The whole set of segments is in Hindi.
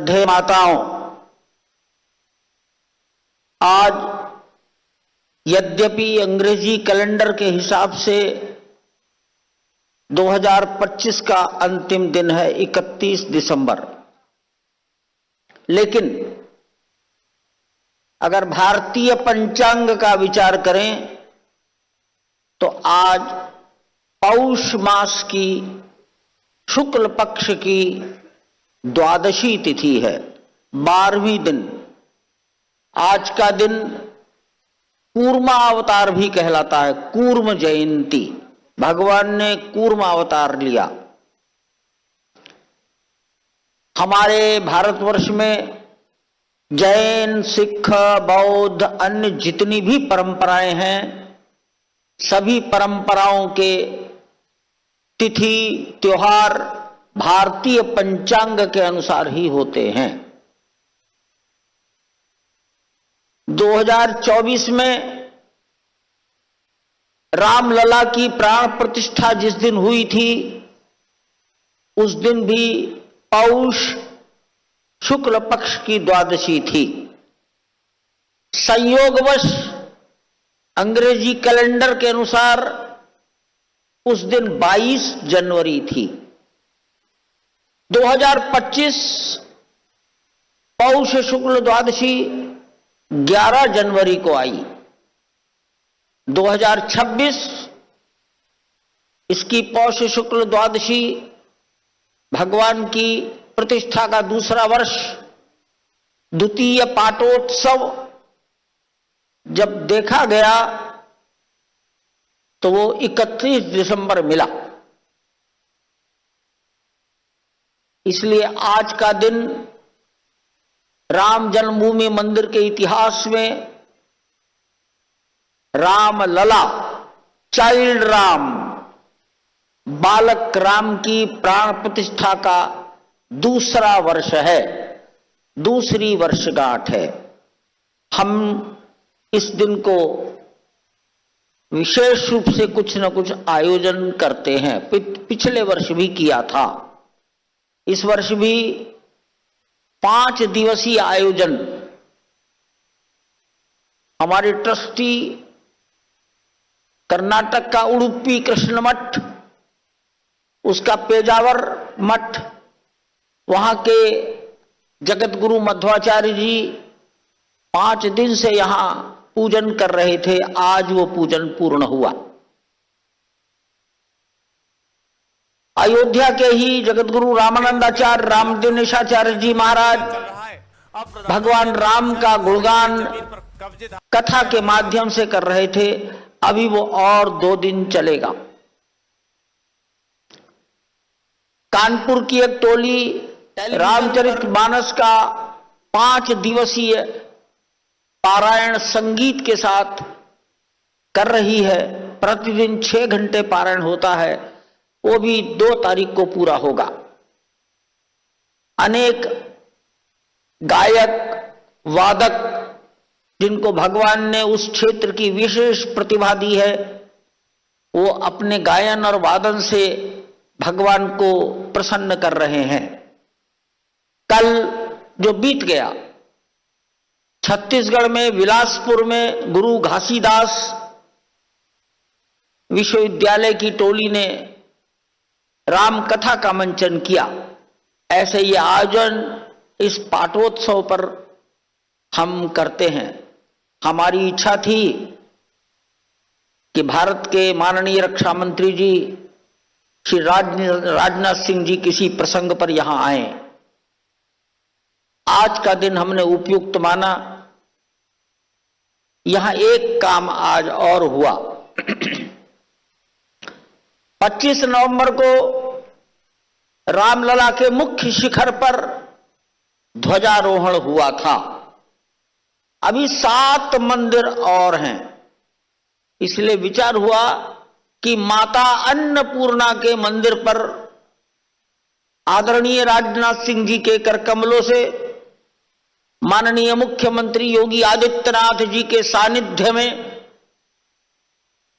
श्रद्धेय माताओं, आज यद्यपि अंग्रेजी कैलेंडर के हिसाब से 2025 का अंतिम दिन है 31 दिसंबर, लेकिन अगर भारतीय पंचांग का विचार करें तो आज पौष मास की शुक्ल पक्ष की द्वादशी तिथि है, 12वीं दिन। आज का दिन कूर्मा अवतार भी कहलाता है, कूर्म जयंती। भगवान ने कूर्म अवतार लिया। हमारे भारतवर्ष में जैन, सिख, बौद्ध, अन्य जितनी भी परंपराएं हैं, सभी परंपराओं के तिथि त्योहार भारतीय पंचांग के अनुसार ही होते हैं। 2024 में रामलला की प्राण प्रतिष्ठा जिस दिन हुई थी, उस दिन भी पौष शुक्ल पक्ष की द्वादशी थी। संयोगवश अंग्रेजी कैलेंडर के अनुसार उस दिन 22 जनवरी थी। 2025 पौष शुक्ल द्वादशी 11 जनवरी को आई। 2026 इसकी पौष शुक्ल द्वादशी भगवान की प्रतिष्ठा का दूसरा वर्ष, द्वितीय पाटोत्सव जब देखा गया तो वो 31 दिसंबर मिला। इसलिए आज का दिन राम जन्मभूमि मंदिर के इतिहास में रामलला, चाइल्ड राम, बालक राम की प्राण प्रतिष्ठा का दूसरा वर्ष है, दूसरी वर्षगांठ है। हम इस दिन को विशेष रूप से कुछ न कुछ आयोजन करते हैं। पिछले वर्ष भी किया था, इस वर्ष भी 5 दिवसीय आयोजन हमारे ट्रस्टी कर्नाटक का उडुपी कृष्ण मठ, उसका पेजावर मठ, वहां के जगत गुरु मध्वाचार्य जी 5 दिन से यहां पूजन कर रहे थे। आज वो पूजन पूर्ण हुआ। अयोध्या के ही जगत गुरु रामानंदाचार्य रामदिनेशाचार्य जी महाराज भगवान राम का गुणगान कथा के माध्यम से कर रहे थे। अभी वो और 2 दिन चलेगा। कानपुर की एक टोली रामचरितमानस का 5 दिवसीय पारायण संगीत के साथ कर रही है। प्रतिदिन 6 घंटे पारायण होता है, वो भी 2 तारीख को पूरा होगा। अनेक गायक, वादक जिनको भगवान ने उस क्षेत्र की विशेष प्रतिभा दी है, वो अपने गायन और वादन से भगवान को प्रसन्न कर रहे हैं। कल जो बीत गया, छत्तीसगढ़ में बिलासपुर में गुरु घासीदास विश्वविद्यालय की टोली ने राम कथा का मंचन किया। ऐसे ये आयोजन इस पाटोत्सव पर हम करते हैं। हमारी इच्छा थी कि भारत के माननीय रक्षा मंत्री जी श्री राजनाथ सिंह जी किसी प्रसंग पर यहां आए। आज का दिन हमने उपयुक्त माना। यहां एक काम आज और हुआ। 25 नवंबर को रामलला के मुख्य शिखर पर ध्वजारोहण हुआ था। अभी 7 मंदिर और हैं। इसलिए विचार हुआ कि माता अन्नपूर्णा के मंदिर पर आदरणीय राजनाथ सिंह जी के कर कमलों से माननीय मुख्यमंत्री योगी आदित्यनाथ जी के सानिध्य में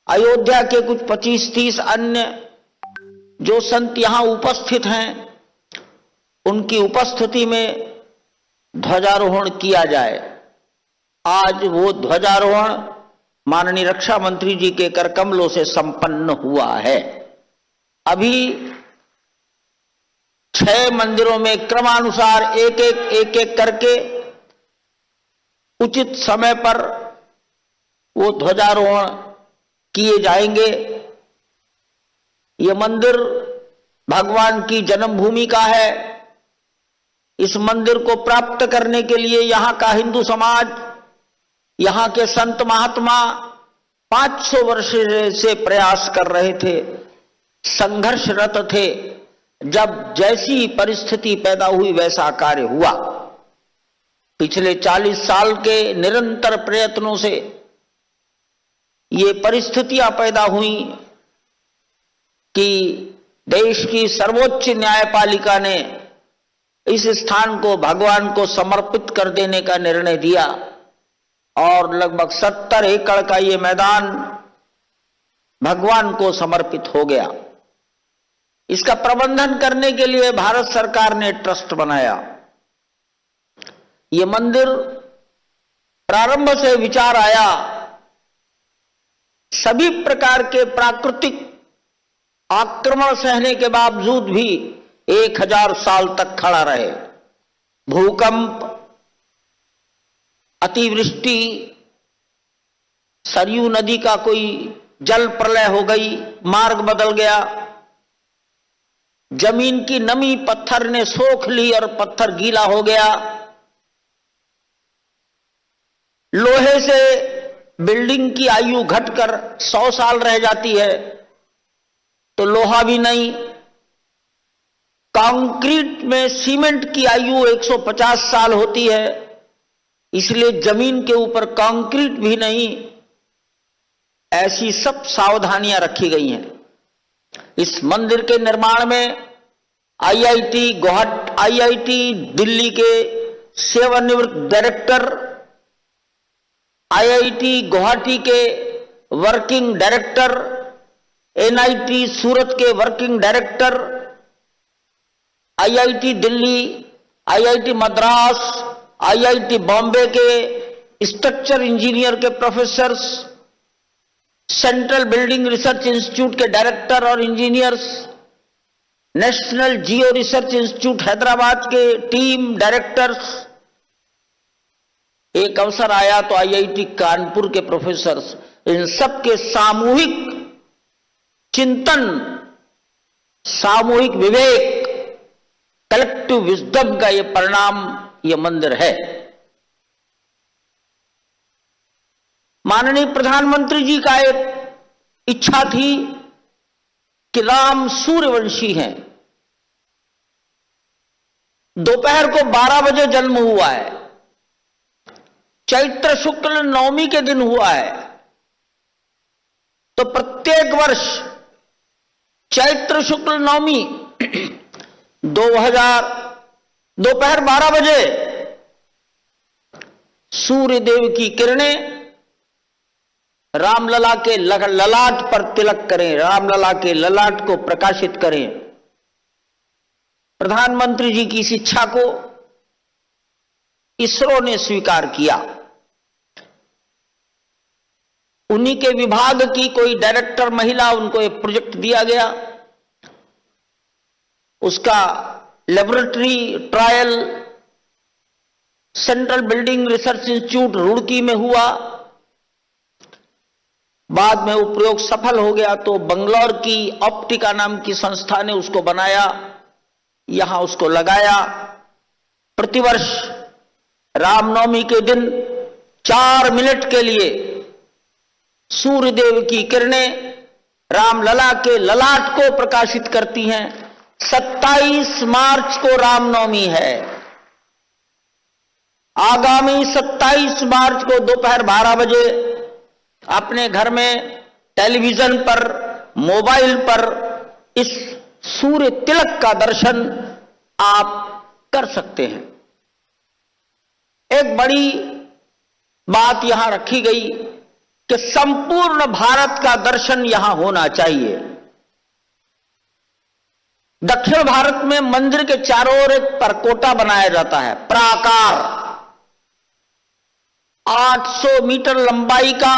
अयोध्या के कुछ 25-30 अन्य जो संत यहां उपस्थित हैं, उनकी उपस्थिति में ध्वजारोहण किया जाए। आज वो ध्वजारोहण माननीय रक्षा मंत्री जी के कर कमलों से संपन्न हुआ है। अभी 6 मंदिरों में क्रमानुसार एक एक करके उचित समय पर वो ध्वजारोहण किए जाएंगे। ये मंदिर भगवान की जन्मभूमि का है। इस मंदिर को प्राप्त करने के लिए यहां का हिंदू समाज, यहां के संत महात्मा 500 वर्ष से प्रयास कर रहे थे, संघर्षरत थे। जब जैसी परिस्थिति पैदा हुई वैसा कार्य हुआ। पिछले 40 साल के निरंतर प्रयत्नों से ये परिस्थितियां पैदा हुई कि देश की सर्वोच्च न्यायपालिका ने इस स्थान को भगवान को समर्पित कर देने का निर्णय दिया और लगभग 70 एकड़ का ये मैदान भगवान को समर्पित हो गया। इसका प्रबंधन करने के लिए भारत सरकार ने ट्रस्ट बनाया। ये मंदिर प्रारंभ से विचार आया, सभी प्रकार के प्राकृतिक आक्रमण सहने के बावजूद भी 1000 साल तक खड़ा रहे। भूकंप, अतिवृष्टि, सरयू नदी का कोई जल प्रलय हो गई, मार्ग बदल गया, जमीन की नमी पत्थर ने सोख ली और पत्थर गीला हो गया। लोहे से बिल्डिंग की आयु घटकर 100 साल रह जाती है तो लोहा भी नहीं। कंक्रीट में सीमेंट की आयु 150 साल होती है, इसलिए जमीन के ऊपर कंक्रीट भी नहीं। ऐसी सब सावधानियां रखी गई हैं। इस मंदिर के निर्माण में आईआईटी दिल्ली के सेवानिवृत्त डायरेक्टर, आईआईटी गुवाहाटी के वर्किंग डायरेक्टर, एनआईटी सूरत के working director, IIT Delhi, IIT Madras, IIT Bombay के स्ट्रक्चर इंजीनियर के professors, central building research institute के डायरेक्टर और इंजीनियर्स, नेशनल जियो रिसर्च इंस्टीट्यूट हैदराबाद के टीम डायरेक्टर्स, एक अवसर आया तो आईआईटी कानपुर के प्रोफेसर्स, इन सब के सामूहिक चिंतन, सामूहिक विवेक, कलेक्टिव विजडम का यह परिणाम यह मंदिर है। माननीय प्रधानमंत्री जी का एक इच्छा थी कि राम सूर्यवंशी हैं। दोपहर को 12 बजे जन्म हुआ है, चैत्र शुक्ल नवमी के दिन हुआ है, तो प्रत्येक वर्ष चैत्र शुक्ल नवमी दोपहर 12 बजे सूर्य देव की किरणें रामलला के ललाट पर तिलक करें, रामलला के ललाट को प्रकाशित करें। प्रधानमंत्री जी की इस इच्छा को इसरो ने स्वीकार किया। उन्हीं के विभाग की कोई डायरेक्टर महिला, उनको एक प्रोजेक्ट दिया गया। उसका laboratory trial central building research institute Roorkee में हुआ। बाद में वो प्रयोग सफल हो गया तो बंगलौर की ऑप्टिका नाम की संस्था ने उसको बनाया, यहां उसको लगाया। प्रतिवर्ष रामनवमी के दिन 4 मिनट के लिए सूर्यदेव की किरणें रामलला के ललाट को प्रकाशित करती हैं। 27 मार्च को रामनवमी है। आगामी 27 मार्च को दोपहर 12 बजे अपने घर में टेलीविजन पर, मोबाइल पर इस सूर्य तिलक का दर्शन आप कर सकते हैं। एक बड़ी बात यहां रखी गई कि संपूर्ण भारत का दर्शन यहां होना चाहिए। दक्षिण भारत में मंदिर के चारों ओर एक परकोटा बनाया जाता है, प्राकार। 800 मीटर लंबाई का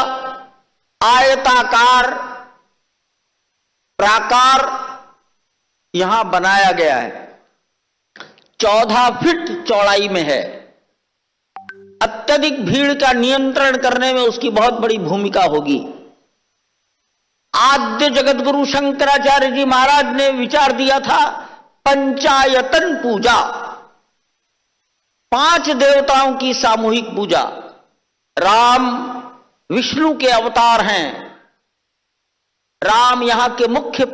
आयताकार प्राकार यहां बनाया गया है, 14 फीट चौड़ाई में है। अत्यधिक भीड़ का नियंत्रण करने में उसकी बहुत बड़ी भूमिका होगी। आद्य जगत गुरु शंकराचार्य जी महाराज ने विचार दिया था पंचायतन पूजा, 5 देवताओं की सामूहिक पूजा। राम विष्णु के अवतार हैं, राम यहां के मुख्य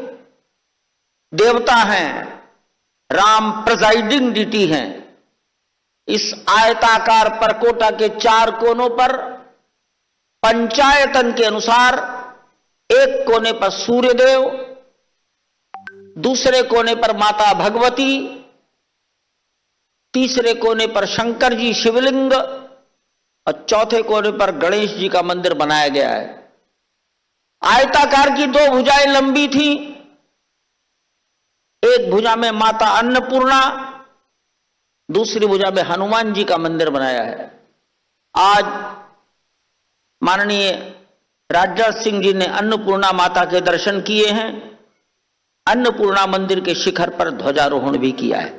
देवता हैं, राम प्रिजाइडिंग डिटी हैं। इस आयताकार परकोटा के 4 कोनों पर पंचायतन के अनुसार एक कोने पर सूर्यदेव, दूसरे कोने पर माता भगवती, तीसरे कोने पर शंकर जी शिवलिंग और चौथे कोने पर गणेश जी का मंदिर बनाया गया है। आयताकार की 2 भुजाएं लंबी थी, एक भुजा में माता अन्नपूर्णा, दूसरी भुजा में हनुमान जी का मंदिर बनाया है। आज माननीय राजनाथ सिंह जी ने अन्नपूर्णा माता के दर्शन किए हैं, अन्नपूर्णा मंदिर के शिखर पर ध्वजारोहण भी किया है।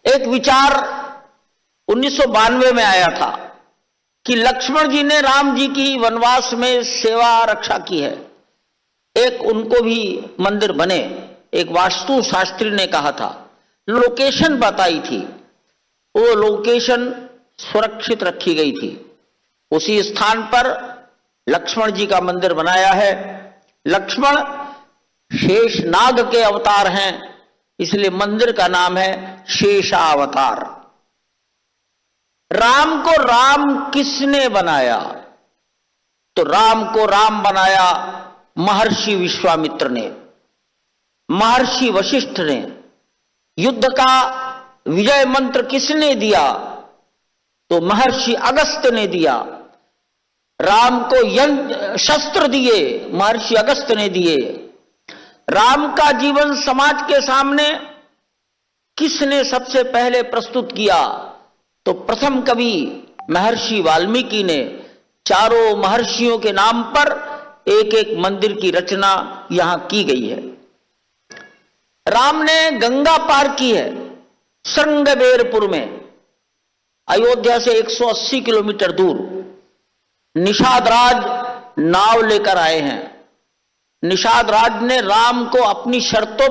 एक विचार 1992 में आया था कि लक्ष्मण जी ने राम जी की वनवास में सेवा रक्षा की है, एक उनको भी मंदिर बने। एक वास्तु शास्त्री ने कहा था, लोकेशन बताई थी, वो लोकेशन सुरक्षित रखी गई थी। उसी स्थान पर लक्ष्मण जी का मंदिर बनाया है। लक्ष्मण शेषनाग के अवतार हैं, इसलिए मंदिर का नाम है शेषावतार। राम को राम किसने बनाया? तो राम को राम बनाया महर्षि विश्वामित्र ने, महर्षि वशिष्ठ ने। युद्ध का विजय मंत्र किसने दिया? तो महर्षि अगस्त्य ने दिया। राम को शस्त्र दिए महर्षि अगस्त्य ने दिए। राम का जीवन समाज के सामने किसने सबसे पहले प्रस्तुत किया? तो प्रथम कवि महर्षि वाल्मीकि ने। चारों महर्षियों के नाम पर एक एक मंदिर की रचना यहां की गई है। राम ने गंगा पार की है श्रृंगबेरपुर में, अयोध्या से 180 किलोमीटर दूर। निषाद राज नाव लेकर आए हैं। निषाद राज ने राम को अपनी शर्तों